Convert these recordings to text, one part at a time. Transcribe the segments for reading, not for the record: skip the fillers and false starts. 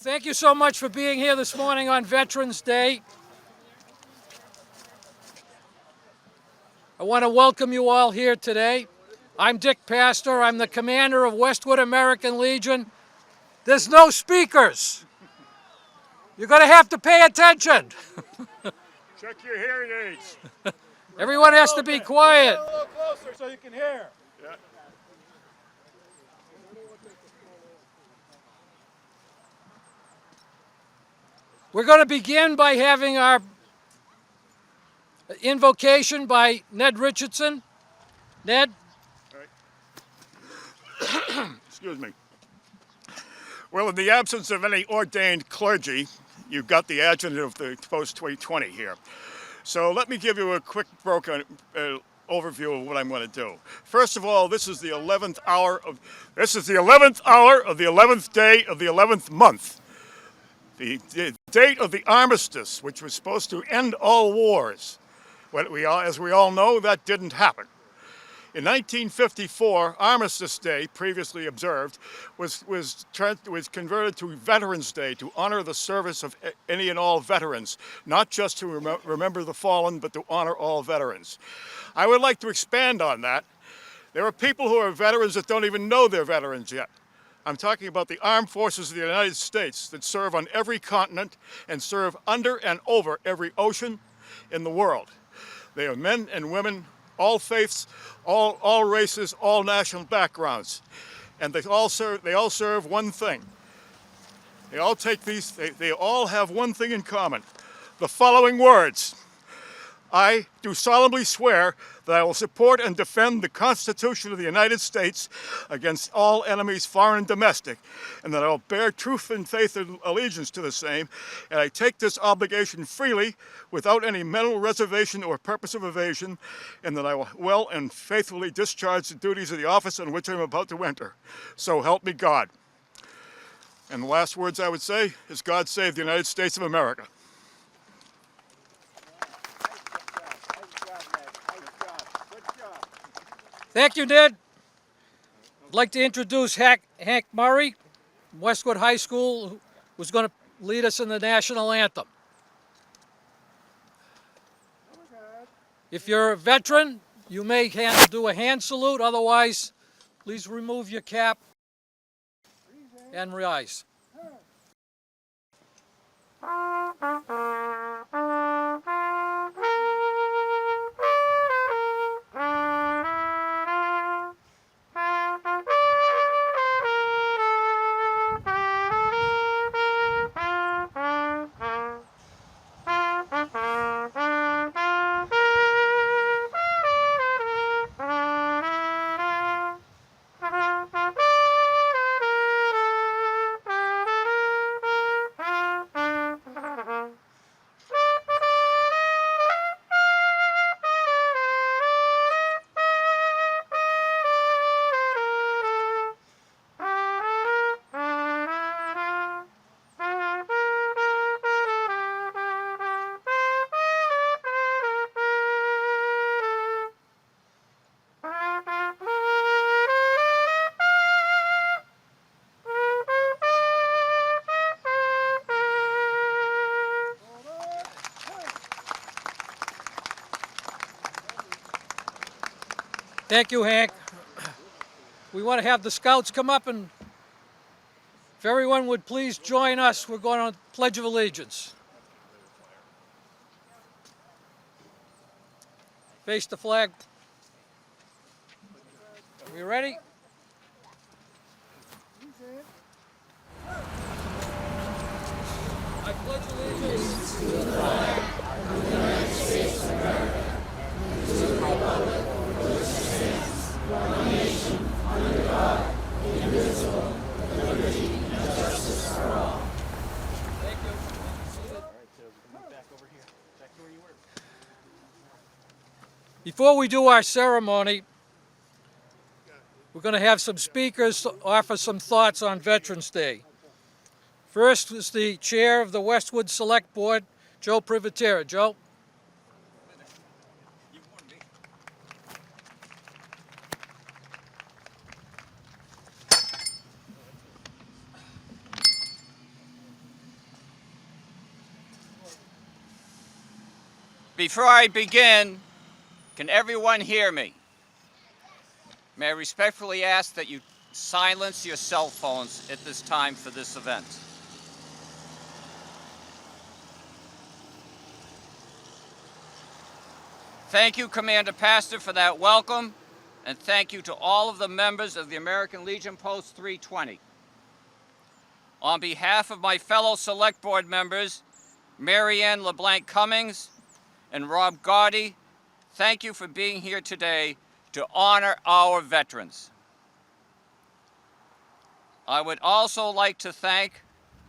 Thank you so much for being here this morning on Veterans Day. I want to welcome you all here today. I'm Dick Pastor. I'm the commander of Westwood American Legion. There's no speakers. You're going to have to pay attention. Check your hearing aids. Everyone has to be quiet. A little closer so you can hear. Yeah. We're going to begin by having our invocation by Ned Richardson. Ned? Excuse me. Well, in the absence of any ordained clergy, you've got the adjutant of the Post 2020 here. So let me give you a quick overview of what I'm going to do. First of all, this is the 11th hour of the 11th day of the 11th month. The date of the armistice, which was supposed to end all wars. As we all know, that didn't happen. In 1954, Armistice Day, previously observed, was converted to Veterans Day to honor the service of any and all veterans, not just to remember the fallen, but to honor all veterans. I would like to expand on that. There are people who are veterans that don't even know they're veterans yet. I'm talking about the armed forces of the United States that serve on every continent and serve under and over every ocean in the world. They are men and women, all faiths, all races, all national backgrounds. And they all serve one thing. They all have one thing in common. The following words: I do solemnly swear that I will support and defend the Constitution of the United States against all enemies, foreign and domestic, and that I will bear truth and faith and allegiance to the same, and I take this obligation freely, without any mental reservation or purpose of evasion, and that I will well and faithfully discharge the duties of the office on which I am about to enter. So help me God. And the last words I would say is, God save the United States of America. Thank you, Ned. I'd like to introduce Hank Murray from Westwood High School, who's going to lead us in the national anthem. If you're a veteran, you may do a hand salute. Otherwise, please remove your cap and rise. Thank you, Hank. We want to have the scouts come up, and if everyone would please join us, we're going on Pledge of Allegiance. Face the flag. Are we ready? I pledge allegiance to the flag of the United States of America, and to the republic for which it stands, one nation, under God, indivisible, with liberty and justice for all. Thank you. All right, so move back over here. Back to where you were. Before we do our ceremony, we're going to have some speakers offer some thoughts on Veterans Day. First is the chair of the Westwood Select Board, Joe Privatera. Joe? Before I begin, can everyone hear me? May I respectfully ask that you silence your cell phones at this time for this event. Thank you, Commander Pastor, for that welcome, and thank you to all of the members of the American Legion Post 320. On behalf of my fellow Select Board members, Mary Ann LeBlanc Cummings and Rob Gotti, thank you for being here today to honor our veterans. I would also like to thank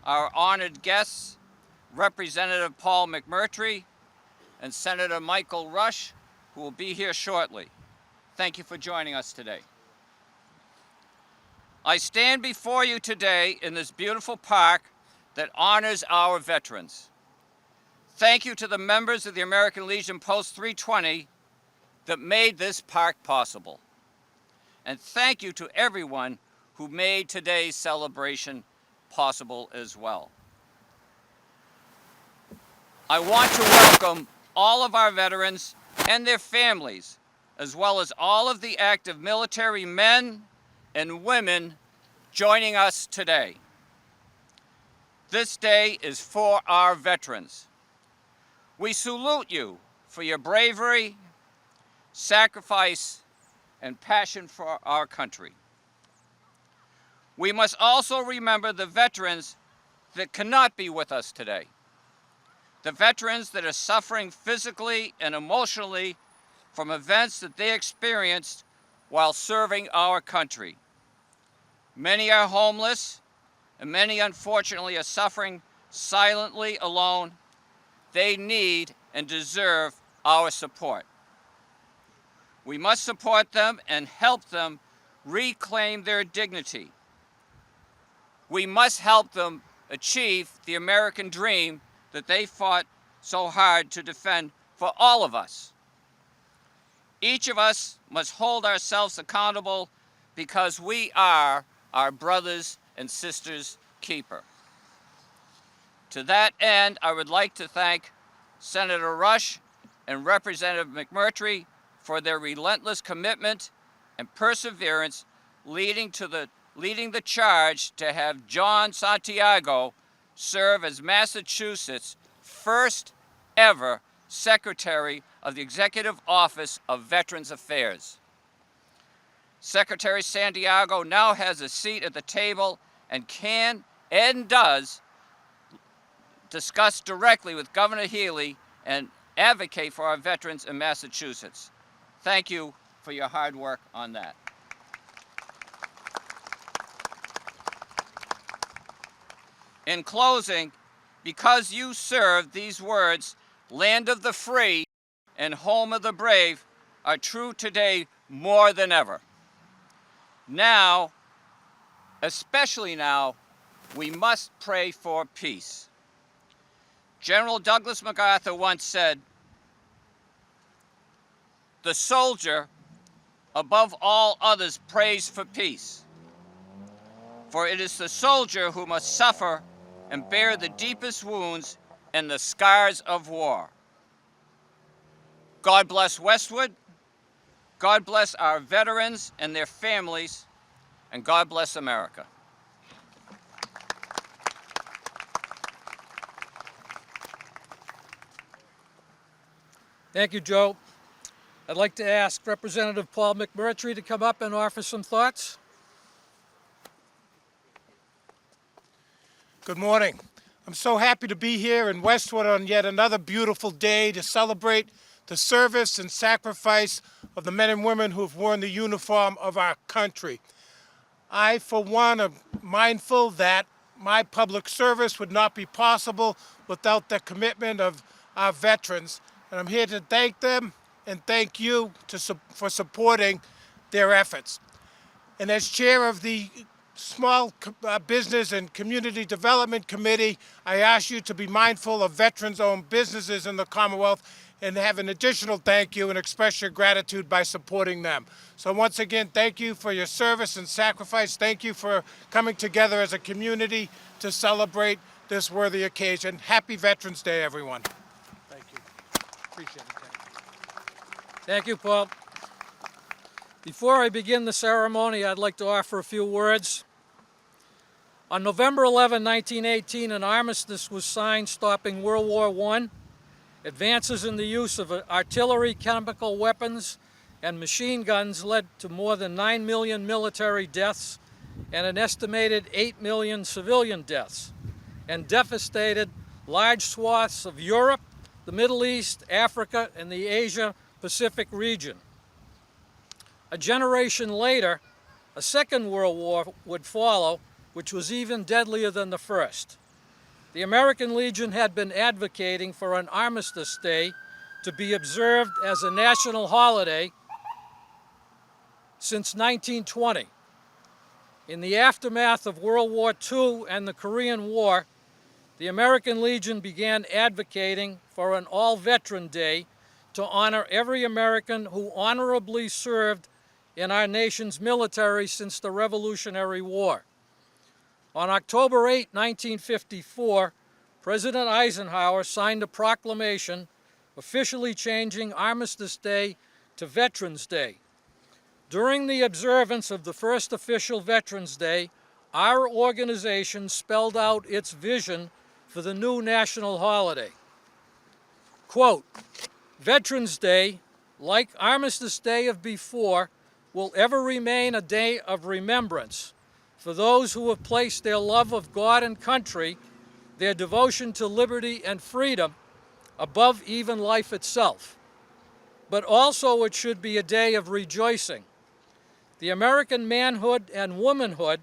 our honored guests, Representative Paul McMurtry and Senator Michael Rush, who will be here shortly. Thank you for joining us today. I stand before you today in this beautiful park that honors our veterans. Thank you to the members of the American Legion Post 320 that made this park possible. And thank you to everyone who made today's celebration possible as well. I want to welcome all of our veterans and their families, as well as all of the active military men and women joining us today. This day is for our veterans. We salute you for your bravery, sacrifice, and passion for our country. We must also remember the veterans that cannot be with us today. The veterans that are suffering physically and emotionally from events that they experienced while serving our country. Many are homeless, and many unfortunately are suffering silently alone. They need and deserve our support. We must support them and help them reclaim their dignity. We must help them achieve the American dream that they fought so hard to defend for all of us. Each of us must hold ourselves accountable because we are our brothers and sisters' keeper. To that end, I would like to thank Senator Rush and Representative McMurtry for their relentless commitment and perseverance leading the charge to have John Santiago serve as Massachusetts' first ever Secretary of the Executive Office of Veterans Affairs. Secretary Santiago now has a seat at the table and can and does discuss directly with Governor Healy and advocate for our veterans in Massachusetts. Thank you for your hard work on that. In closing, because you served, these words, land of the free and home of the brave, are true today more than ever. Now, especially now, we must pray for peace. General Douglas MacArthur once said, "The soldier, above all others, prays for peace. For it is the soldier who must suffer and bear the deepest wounds and the scars of war." God bless Westwood, God bless our veterans and their families, and God bless America. Thank you, Joe. I'd like to ask Representative Paul McMurtry to come up and offer some thoughts. Good morning. I'm so happy to be here in Westwood on yet another beautiful day to celebrate the service and sacrifice of the men and women who have worn the uniform of our country. I, for one, am mindful that my public service would not be possible without the commitment of our veterans, and I'm here to thank them and thank you for supporting their efforts. And as chair of the Small Business and Community Development Committee, I ask you to be mindful of veterans-owned businesses in the Commonwealth and have an additional thank you and express your gratitude by supporting them. So once again, thank you for your service and sacrifice. Thank you for coming together as a community to celebrate this worthy occasion. Happy Veterans Day, everyone. Thank you. Appreciate it, Ken. Thank you, Paul. Before I begin the ceremony, I'd like to offer a few words. On November 11, 1918, an armistice was signed stopping World War I. Advances in the use of artillery, chemical weapons, and machine guns led to more than 9 million military deaths and an estimated 8 million civilian deaths, and devastated large swaths of Europe, the Middle East, Africa, and the Asia-Pacific region. A generation later, a Second World War would follow, which was even deadlier than the first. The American Legion had been advocating for an Armistice Day to be observed as a national holiday since 1920. In the aftermath of World War II and the Korean War, the American Legion began advocating for an all-veteran day to honor every American who honorably served in our nation's military since the Revolutionary War. On October 8, 1954, President Eisenhower signed a proclamation officially changing Armistice Day to Veterans Day. During the observance of the first official Veterans Day, our organization spelled out its vision for the new national holiday. Quote, "Veterans Day, like Armistice Day of before, will ever remain a day of remembrance for those who have placed their love of God and country, their devotion to liberty and freedom, above even life itself. But also it should be a day of rejoicing. The American manhood and womanhood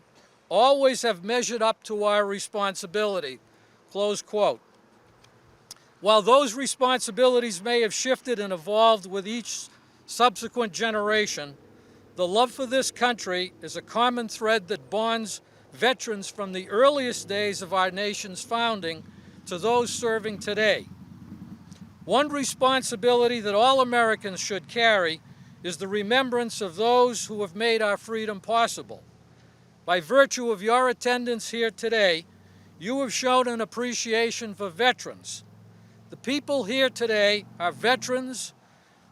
always have measured up to our responsibility." Close quote. While those responsibilities may have shifted and evolved with each subsequent generation, the love for this country is a common thread that bonds veterans from the earliest days of our nation's founding to those serving today. One responsibility that all Americans should carry is the remembrance of those who have made our freedom possible. By virtue of your attendance here today, you have shown an appreciation for veterans. The people here today are veterans,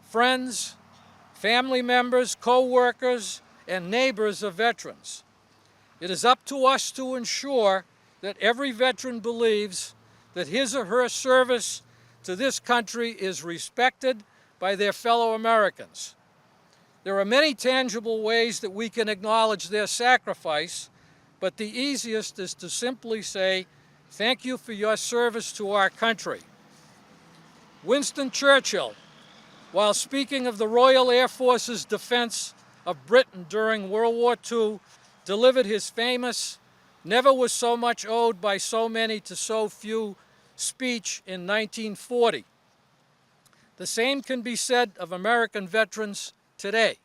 friends, family members, co-workers, and neighbors of veterans. It is up to us to ensure that every veteran believes that his or her service to this country is respected by their fellow Americans. There are many tangible ways that we can acknowledge their sacrifice, but the easiest is to simply say, "Thank you for your service to our country." Winston Churchill, while speaking of the Royal Air Force's defense of Britain during World War II, delivered his famous "Never was so much owed by so many to so few" speech in 1940. The same can be said of American veterans today.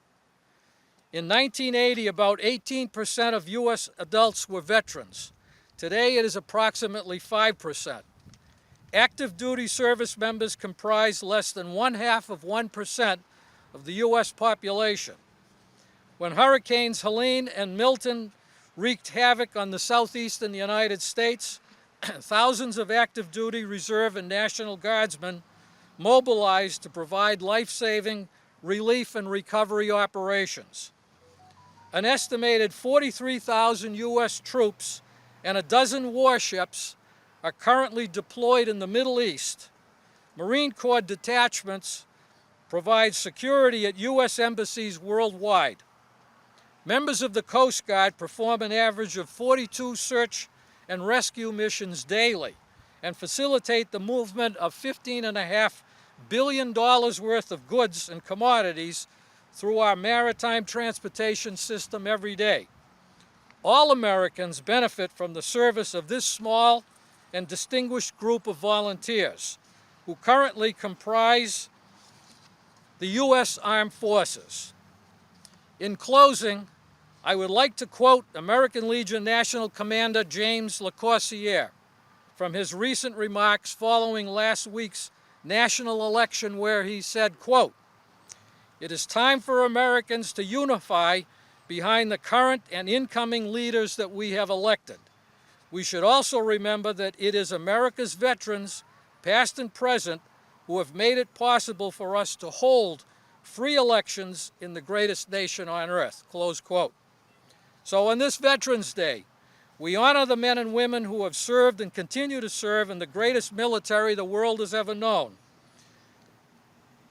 In 1980, about 18% of U.S. adults were veterans. Today, it is approximately 5%. Active duty service members comprise less than 1/2% of the U.S. population. When Hurricanes Helene and Milton wreaked havoc on the southeastern United States, thousands of active duty reserve and National Guardsmen mobilized to provide life-saving relief and recovery operations. An estimated 43,000 U.S. troops and a dozen warships are currently deployed in the Middle East. Marine Corps detachments provide security at U.S. embassies worldwide. Members of the Coast Guard perform an average of 42 search and rescue missions daily and facilitate the movement of $15.5 billion worth of goods and commodities through our maritime transportation system every day. All Americans benefit from the service of this small and distinguished group of volunteers who currently comprise the U.S. Armed Forces. In closing, I would like to quote American Legion National Commander James LaCourciere from his recent remarks following last week's national election, where he said, quote, "It is time for Americans to unify behind the current and incoming leaders that we have elected. We should also remember that it is America's veterans, past and present, who have made it possible for us to hold free elections in the greatest nation on earth, close quote. So on this Veterans Day, we honor the men and women who have served and continue to serve in the greatest military the world has ever known.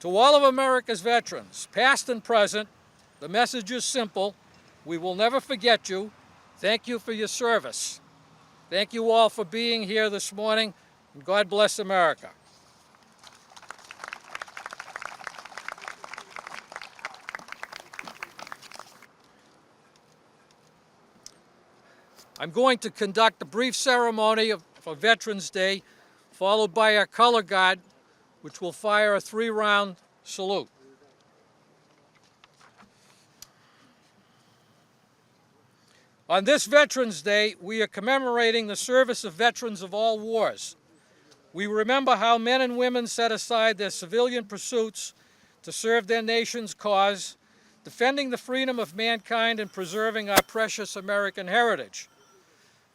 To all of America's veterans, past and present, the message is simple. We will never forget you. Thank you for your service. Thank you all for being here this morning, and God bless America. I'm going to conduct a brief ceremony for Veterans Day, followed by our color guard, which will fire a 3-round salute. On this Veterans Day, we are commemorating the service of veterans of all wars. We remember how men and women set aside their civilian pursuits to serve their nation's cause, defending the freedom of mankind and preserving our precious American heritage.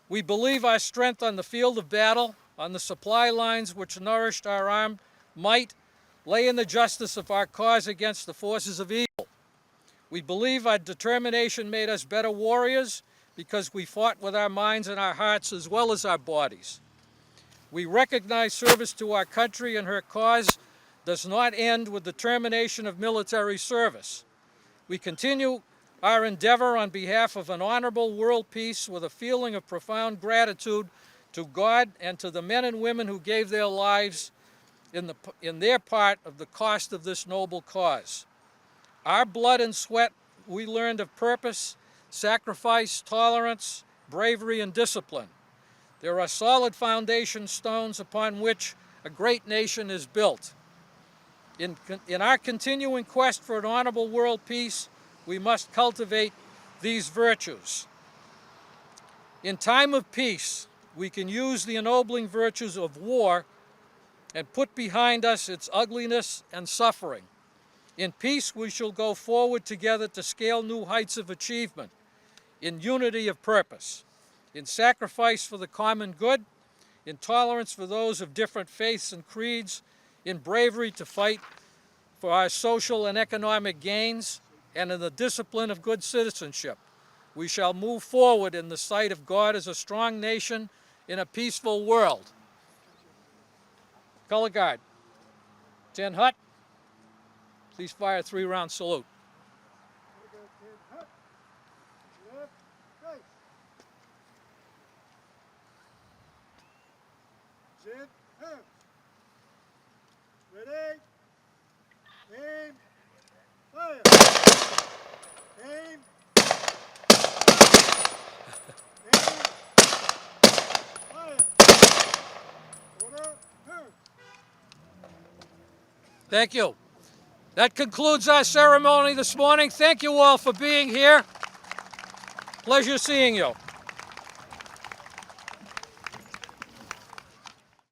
We believe our strength on the field of battle, on the supply lines which nourished our armed might, lay in the justice of our cause against the forces of evil. We believe our determination made us better warriors because we fought with our minds and our hearts as well as our bodies. We recognize service to our country and her cause does not end with the termination of military service. We continue our endeavor on behalf of an honorable world peace with a feeling of profound gratitude to God and to the men and women who gave their lives in their part of the cost of this noble cause. Our blood and sweat, we learned of purpose, sacrifice, tolerance, bravery, and discipline. There are solid foundation stones upon which a great nation is built. In our continuing quest for an honorable world peace, we must cultivate these virtues. In time of peace, we can use the ennobling virtues of war and put behind us its ugliness and suffering. In peace, we shall go forward together to scale new heights of achievement, in unity of purpose, in sacrifice for the common good, in tolerance for those of different faiths and creeds, in bravery to fight for our social and economic gains, and in the discipline of good citizenship. We shall move forward in the sight of God as a strong nation in a peaceful world. Color guard, 10 Hut, please fire a 3-round salute. Ready? Aim. Fire. Aim. Aim. Fire. Order. Turn. Thank you. That concludes our ceremony this morning. Thank you all for being here. Pleasure seeing you.